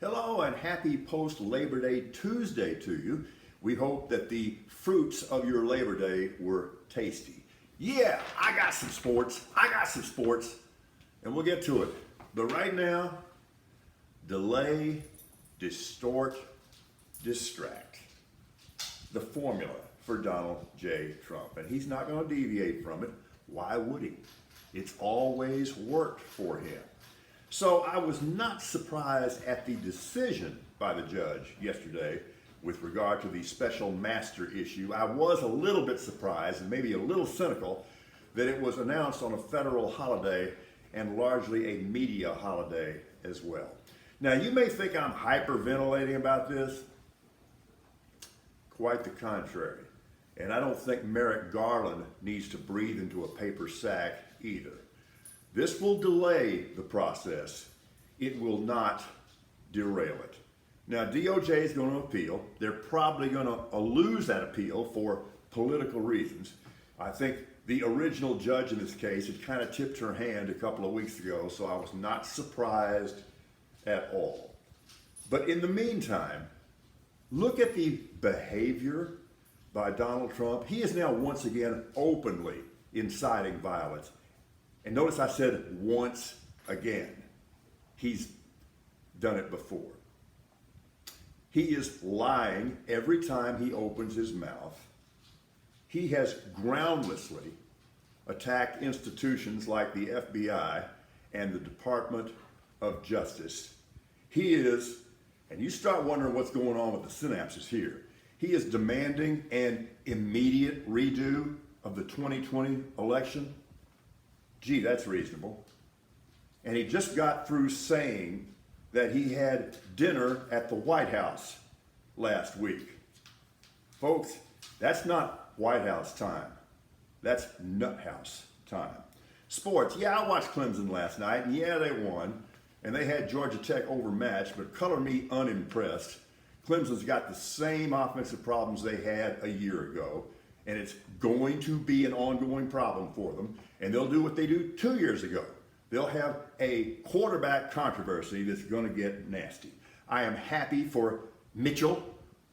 Hello and happy post-Labor Day Tuesday to you. We hope that the fruits of your Labor Day were tasty. Yeah, I got some sports. And we'll get to it. But right now, delay, distort, distract. The formula for Donald J. Trump. And he's not going to deviate from it. Why would he? It's always worked for him. So I was not surprised at the decision by the judge yesterday with regard to the special master issue. I was a little bit surprised and maybe a little cynical that it was announced on a federal holiday and largely a media holiday as well. Now you may think I'm hyperventilating about this. Quite the contrary. And I don't think Merrick Garland needs to breathe into a paper sack either. This will delay the process. It will not derail it. Now, DOJ is going to appeal. They're probably going to lose that appeal for political reasons. I think the original judge in this case had kind of tipped her hand a couple of weeks ago, so I was not surprised at all. But in the meantime, look at the behavior by Donald Trump. He is now once again openly inciting violence. And notice I said once again. He's done it before. He is lying every time he opens his mouth. He has groundlessly attacked institutions like the FBI and the Department of Justice. He is, and you start wondering what's going on with the synapses here. He is demanding an immediate redo of the 2020 election. Gee, that's reasonable. And he just got through saying that he had dinner at the White House last week. Folks, that's not White House time. That's Nut House time. Sports, yeah, I watched Clemson last night, and yeah, they won. And they had Georgia Tech overmatched, but color me unimpressed. Clemson's got the same offensive problems they had a year ago. And it's going to be an ongoing problem for them. And they'll do what they do 2 years ago. They'll have a quarterback controversy that's going to get nasty. I am happy for Mitchell.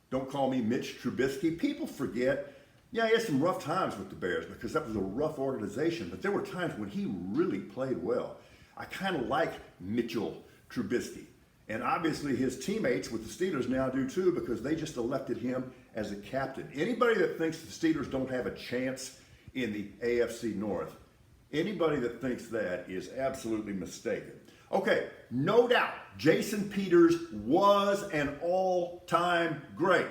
Don't call me Mitch Trubisky. People forget, yeah, he had some rough times with the Bears because that was a rough organization. But there were times when he really played well. I kind of like Mitchell Trubisky. And obviously his teammates with the Steelers now do too because they just elected him as a captain. Anybody that thinks the Steelers don't have a chance in the AFC North, anybody that thinks that is absolutely mistaken. Okay, no doubt, Jason Peters was an all-time great.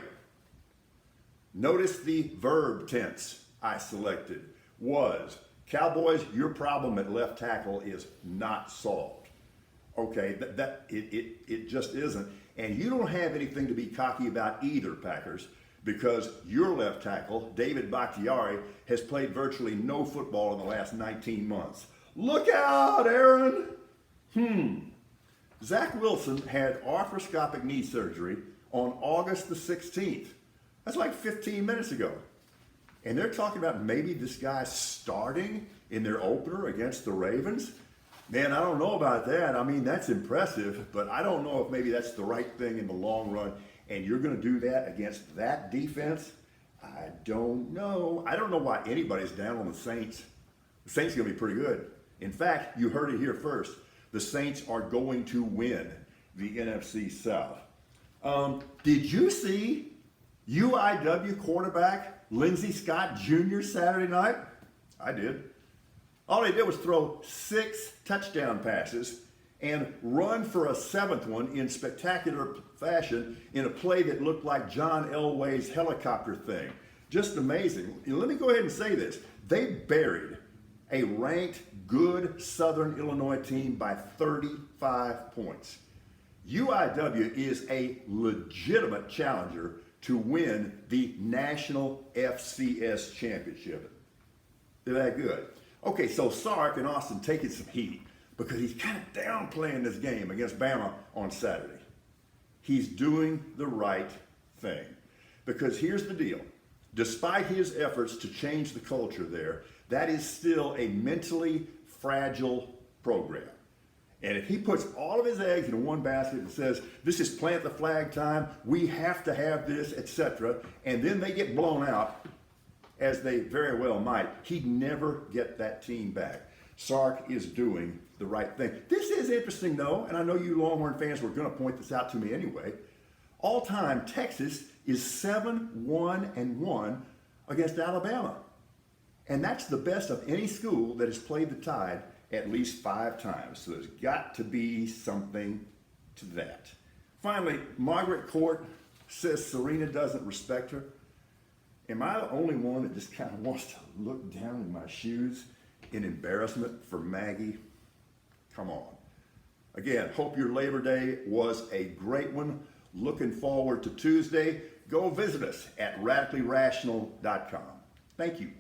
Notice the verb tense I selected, was. Cowboys, your problem at left tackle is not solved. Okay, it just isn't. And you don't have anything to be cocky about either, Packers, because your left tackle, David Bakhtiari, has played virtually no football in the last 19 months. Look out, Aaron! Zach Wilson had arthroscopic knee surgery on August the 16th. That's like 15 minutes ago. And they're talking about maybe this guy starting in their opener against the Ravens. Man, I don't know about that. I mean, that's impressive, but I don't know if maybe that's the right thing in the long run. And you're going to do that against that defense? I don't know. I don't know why anybody's down on the Saints. The Saints are going to be pretty good. In fact, you heard it here first. The Saints are going to win the NFC South. Did you see UIW quarterback Lindsey Scott Jr. Saturday night? I did. All he did was throw 6 touchdown passes and run for a 7th one in spectacular fashion in a play that looked like John Elway's helicopter thing. Just amazing. Let me go ahead and say this. They buried a ranked, good Southern Illinois team by 35 points. UIW is a legitimate challenger to win the National FCS Championship. They're that good. Okay, so Sark and Austin taking some heat because he's kind of downplaying this game against Bama on Saturday. He's doing the right thing. Because here's the deal. Despite his efforts to change the culture there, that is still a mentally fragile program. And if he puts all of his eggs in one basket and says, this is plant the flag time, we have to have this, etc., and then they get blown out, as they very well might, he'd never get that team back. Sark is doing the right thing. This is interesting, though, and I know you Longhorn fans were going to point this out to me anyway. All time, Texas is 7-1-1 against Alabama. And that's the best of any school that has played the Tide at least 5 times. So there's got to be something to that. Finally, Margaret Court says Serena doesn't respect her. Am I the only one that just kind of wants to look down in my shoes in embarrassment for Maggie? Come on. Again, hope your Labor Day was a great one. Looking forward to Tuesday. Go visit us at radicallyrational.com. Thank you.